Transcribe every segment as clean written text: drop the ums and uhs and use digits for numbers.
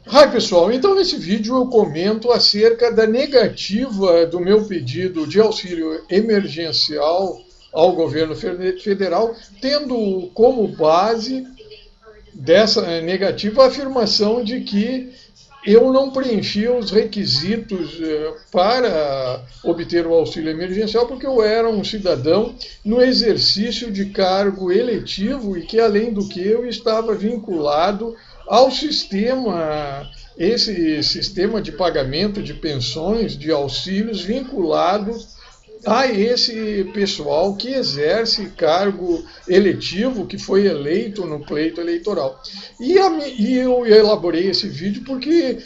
Hi pessoal, então nesse vídeo eu comento acerca da negativa do meu pedido de auxílio emergencial ao governo federal, tendo como base dessa negativa a afirmação de que eu não preenchia os requisitos para obter o auxílio emergencial porque eu era um cidadão no exercício de cargo eletivo e que, além do que, eu estava vinculado ao sistema, esse sistema de pagamento de pensões, de auxílios, vinculado a esse pessoal que exerce cargo eletivo, que foi eleito no pleito eleitoral. E eu elaborei esse vídeo porque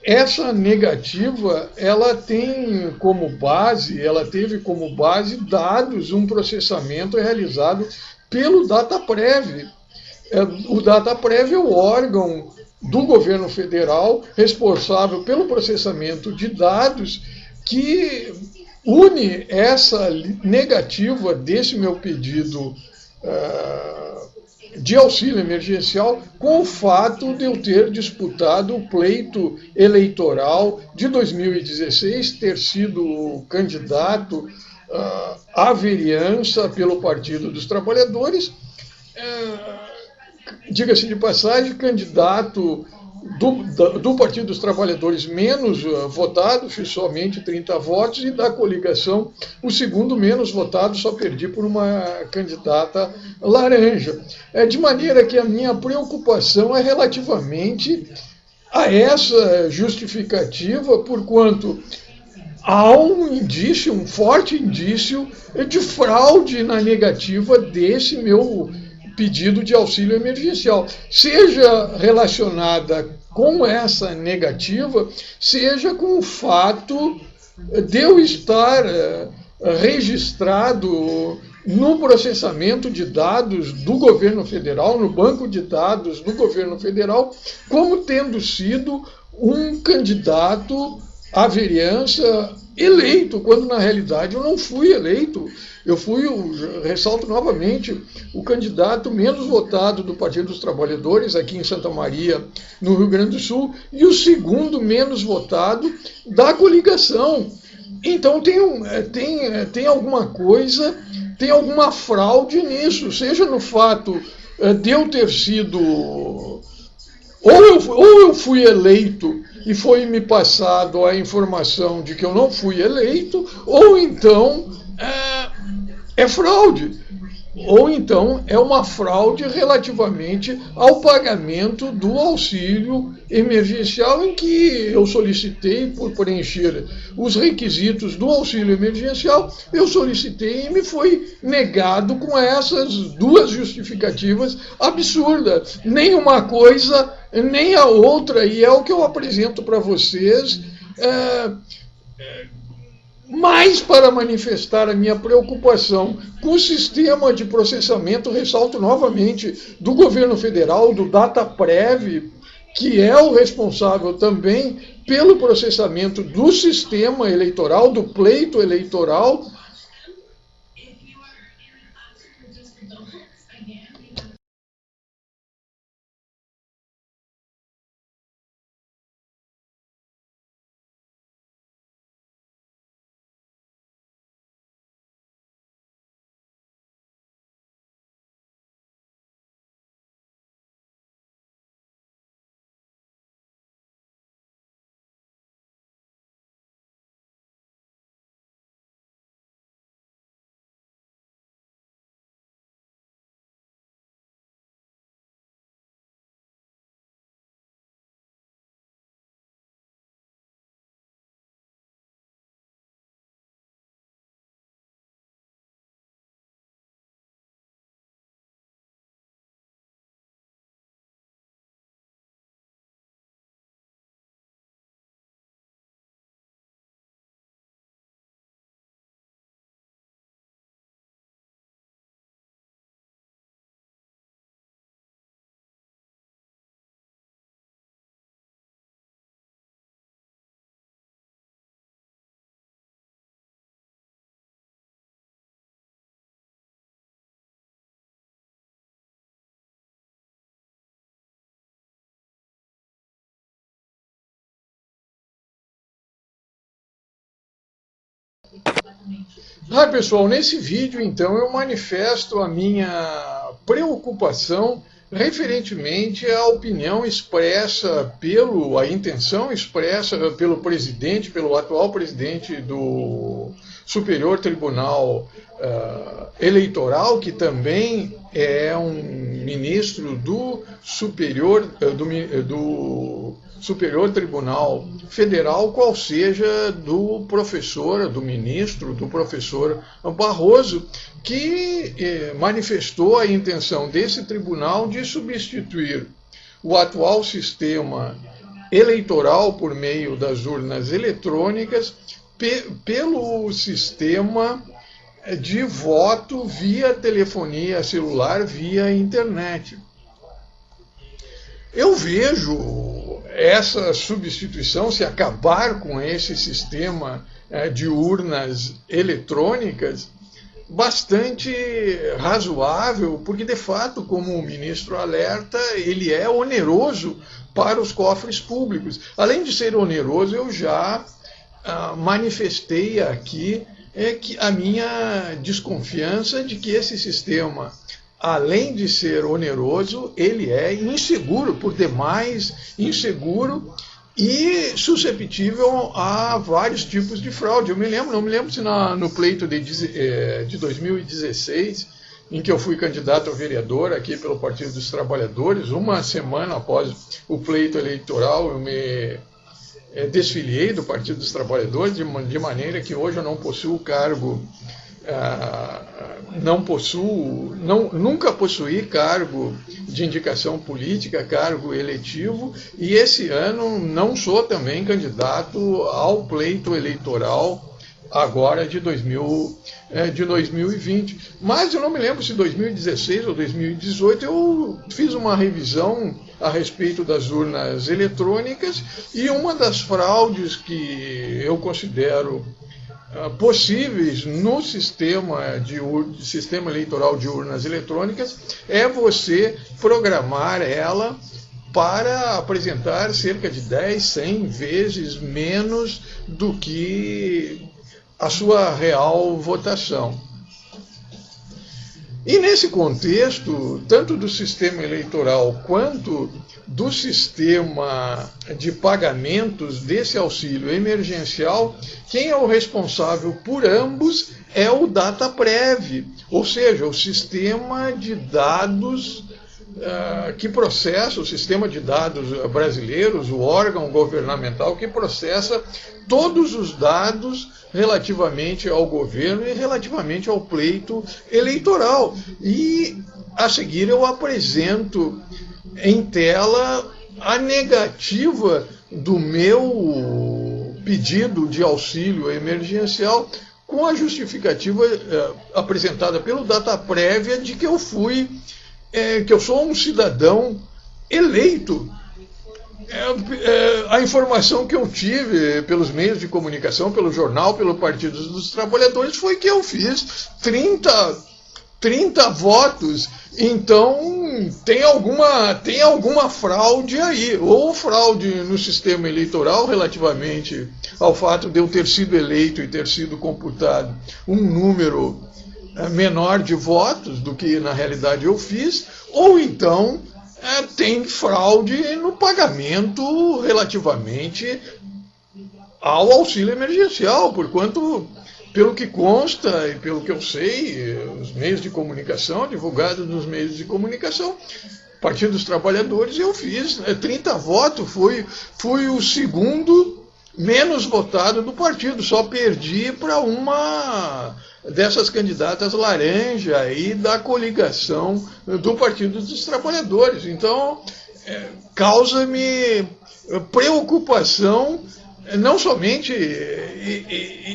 essa negativa, ela tem como base, ela teve como base dados, um processamento realizado pelo DataPrev. O DataPrev é o órgão do governo federal responsável pelo processamento de dados que une essa negativa desse meu pedido de auxílio emergencial com o fato de eu ter disputado o pleito eleitoral de 2016, ter sido candidato à vereança pelo Partido dos Trabalhadores, diga-se de passagem, candidato do Partido dos Trabalhadores menos votado, fiz somente 30 votos, e da coligação o segundo menos votado, só perdi por uma candidata laranja. De maneira que a minha preocupação é relativamente a essa justificativa, porquanto há um indício, um forte indício de fraude na negativa desse meu pedido de auxílio emergencial, seja relacionada com essa negativa, seja com o fato de eu estar registrado no processamento de dados do governo federal, no banco de dados do governo federal, como tendo sido um candidato à vereança eleito, quando na realidade eu não fui eleito. Eu fui, ressalto novamente, o candidato menos votado do Partido dos Trabalhadores aqui em Santa Maria, no Rio Grande do Sul, e o segundo menos votado da coligação. Então tem alguma coisa, tem alguma fraude nisso, seja no fato de eu ter sido ou eu fui eleito e foi me passado a informação de que eu não fui eleito, ou então é fraude. Ou então é uma fraude relativamente ao pagamento do auxílio emergencial, em que eu solicitei por preencher os requisitos do auxílio emergencial, eu solicitei e me foi negado com essas duas justificativas absurdas. Nem uma coisa, nem a outra, e é o que eu apresento para vocês. É, mais para manifestar a minha preocupação com o sistema de processamento, ressalto novamente, do governo federal, do DataPrev, que é o responsável também pelo processamento do sistema eleitoral, do pleito eleitoral, Pessoal, nesse vídeo, então, eu manifesto a minha preocupação referentemente à opinião expressa a intenção expressa pelo presidente, pelo atual presidente do Superior Tribunal Eleitoral, que também é um ministro do Superior Tribunal Federal, qual seja do professor Barroso, que manifestou a intenção desse tribunal de substituir o atual sistema eleitoral por meio das urnas eletrônicas pelo sistema de voto via telefonia celular, via internet. Eu vejo essa substituição, se acabar com esse sistema de urnas eletrônicas, bastante razoável, porque de fato, como o ministro alerta, ele é oneroso para os cofres públicos. Além de ser oneroso, eu já manifestei aqui a minha desconfiança de que esse sistema, além de ser oneroso, ele é inseguro, por demais inseguro e susceptível a vários tipos de fraude. Não me lembro se no pleito de 2016, em que eu fui candidato a vereador aqui pelo Partido dos Trabalhadores, uma semana após o pleito eleitoral, eu me desfiliei do Partido dos Trabalhadores, de maneira que hoje eu não possuo cargo, nunca possuí cargo de indicação política, cargo eletivo, e esse ano não sou também candidato ao pleito eleitoral agora de 2020. Mas eu não me lembro se 2016 ou 2018 eu fiz uma revisão a respeito das urnas eletrônicas, e uma das fraudes que eu considero possíveis no sistema eleitoral de urnas eletrônicas é você programar ela para apresentar cerca de 10, 100 vezes menos do que a sua real votação. E nesse contexto, tanto do sistema eleitoral quanto do sistema de pagamentos desse auxílio emergencial, quem é o responsável por ambos é o DataPrev, ou seja, o sistema de dados que processa, o sistema de dados brasileiros, o órgão governamental que processa todos os dados relativamente ao governo e relativamente ao pleito eleitoral. E a seguir eu apresento em tela a negativa do meu pedido de auxílio emergencial, com a justificativa apresentada pelo DataPrev de que eu sou um cidadão eleito. A informação que eu tive pelos meios de comunicação, pelo jornal, pelo Partido dos Trabalhadores, foi que eu fiz 30 votos. Então tem alguma fraude aí, ou fraude no sistema eleitoral relativamente ao fato de eu ter sido eleito e ter sido computado um número menor de votos do que na realidade eu fiz, ou então tem fraude no pagamento relativamente ao auxílio emergencial, porquanto, pelo que consta e pelo que eu sei, os meios de comunicação, divulgados nos meios de comunicação, Partido dos Trabalhadores, eu fiz 30 votos, fui o segundo menos votado do partido, só perdi para uma dessas candidatas laranja aí da coligação do Partido dos Trabalhadores. Então, causa-me preocupação não somente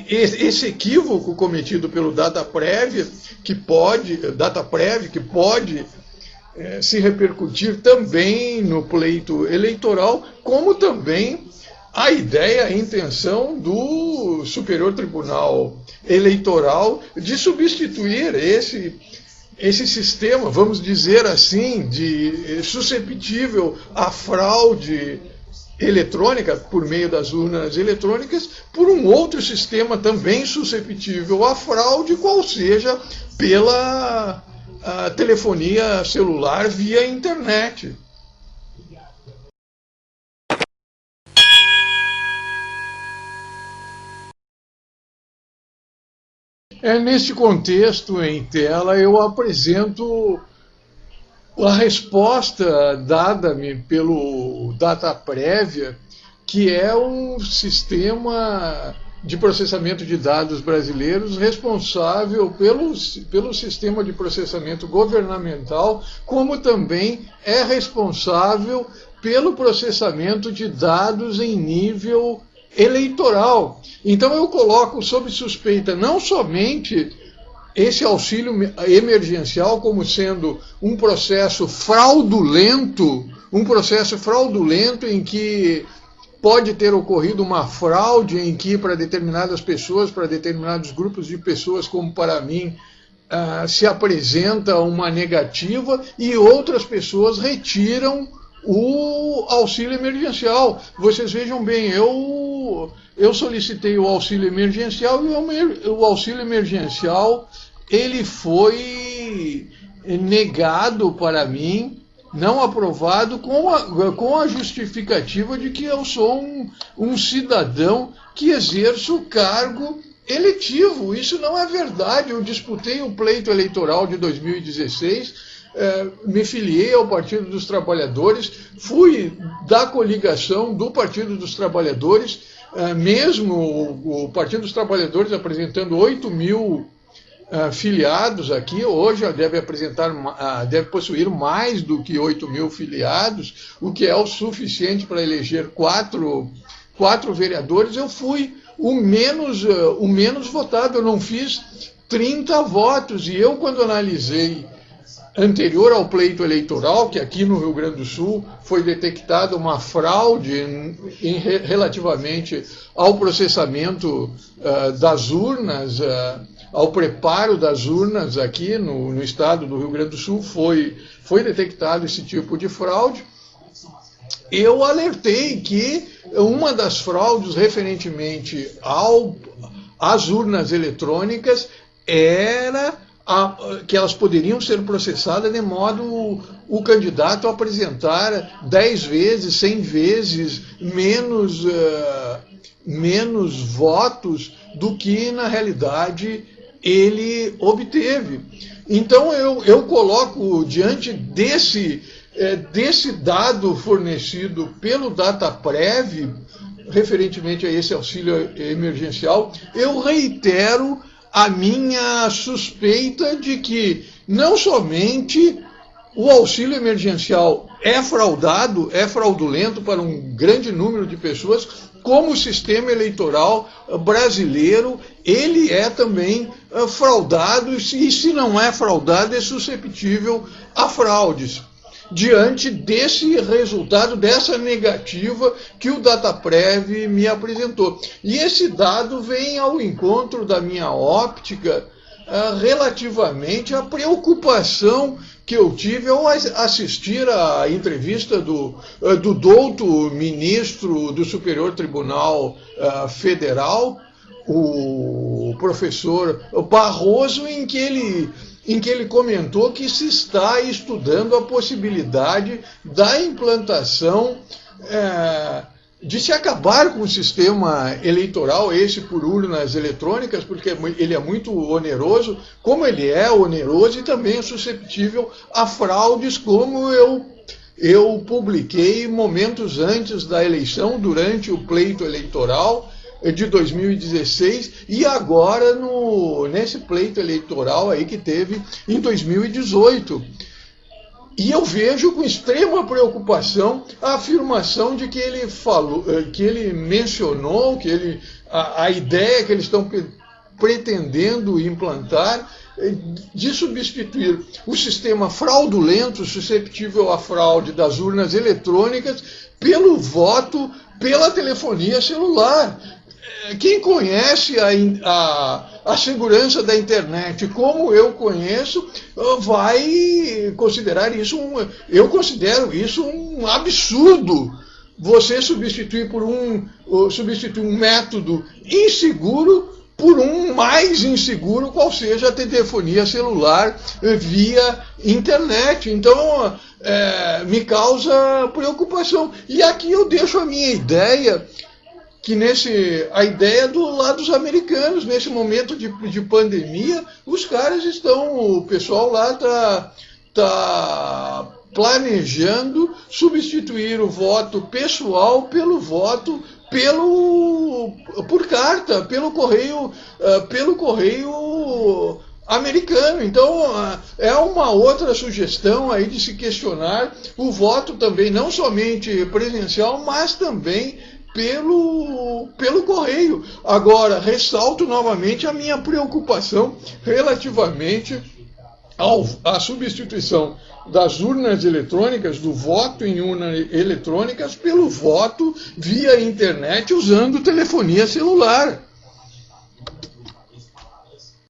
esse equívoco cometido pelo DataPrev, que pode se repercutir também no pleito eleitoral, como também a ideia, a intenção do Superior Tribunal Eleitoral de substituir esse sistema, vamos dizer assim, susceptível à fraude eletrônica, por meio das urnas eletrônicas, por um outro sistema também susceptível à fraude, qual seja pela telefonia celular via internet. Neste contexto em tela, eu apresento a resposta dada-me pelo DataPrévia, que é um sistema de processamento de dados brasileiros responsável pelo sistema de processamento governamental, como também é responsável pelo processamento de dados em nível eleitoral. Então eu coloco sob suspeita não somente esse auxílio emergencial como sendo um processo fraudulento em que pode ter ocorrido uma fraude, em que para determinadas pessoas, para determinados grupos de pessoas, como para mim, se apresenta uma negativa e outras pessoas retiram o auxílio emergencial. Vocês vejam bem, eu solicitei o auxílio emergencial e o auxílio emergencial ele foi negado para mim, não aprovado, com a justificativa de que eu sou um cidadão que exerço o cargo eletivo. Isso não é verdade. Eu disputei o pleito eleitoral de 2016, me filiei ao Partido dos Trabalhadores, fui da coligação do Partido dos Trabalhadores, mesmo o Partido dos Trabalhadores apresentando 8.000 filiados aqui, hoje deve possuir mais do que 8.000 filiados, o que é o suficiente para eleger quatro vereadores. Eu fui o menos votado, eu não fiz 30 votos, e eu, quando analisei anterior ao pleito eleitoral, que aqui no Rio Grande do Sul foi detectada uma fraude relativamente ao processamento das urnas, ao preparo das urnas aqui no estado do Rio Grande do Sul, foi detectado esse tipo de fraude. Eu alertei que uma das fraudes referentemente às urnas eletrônicas era que elas poderiam ser processadas de modo o candidato a apresentar 10 vezes, 100 vezes menos votos do que na realidade ele obteve. Então eu coloco diante desse dado fornecido pelo DataPrev, referentemente a esse auxílio emergencial, eu reitero a minha suspeita de que não somente o auxílio emergencial é fraudulento para um grande número de pessoas, como o sistema eleitoral brasileiro, ele é também fraudado, e se não é fraudado, é susceptível a fraudes. Diante desse resultado, dessa negativa que o DataPrev me apresentou. E esse dado vem ao encontro da minha óptica relativamente à preocupação que eu tive ao assistir à entrevista do douto ministro do Superior Tribunal Federal, o professor Barroso, em que ele comentou que se está estudando a possibilidade da implantação de se acabar com o sistema eleitoral, esse por urnas eletrônicas, porque ele é muito oneroso, como ele é oneroso e também é susceptível a fraudes, como eu publiquei momentos antes da eleição, durante o pleito eleitoral de 2016 e agora nesse pleito eleitoral aí que teve em 2018. E eu vejo com extrema preocupação a afirmação de que ele falou, que ele mencionou, que a ideia que eles estão pretendendo implantar de substituir o sistema fraudulento, suscetível à fraude das urnas eletrônicas, pelo voto pela telefonia celular. Quem conhece a segurança da internet como eu conheço, vai considerar isso eu considero isso um absurdo, você substituir um método inseguro por um mais inseguro, qual seja a telefonia celular via internet. Então, me causa preocupação. E aqui eu deixo a minha ideia, a ideia do lado dos americanos, nesse momento de pandemia, o pessoal lá tá planejando substituir o voto pessoal pelo voto por carta, pelo correio americano. Então, é uma outra sugestão aí de se questionar o voto também, não somente presencial, mas também pelo correio. Agora, ressalto novamente a minha preocupação relativamente à substituição das urnas eletrônicas, do voto em urnas eletrônicas, pelo voto via internet usando telefonia celular.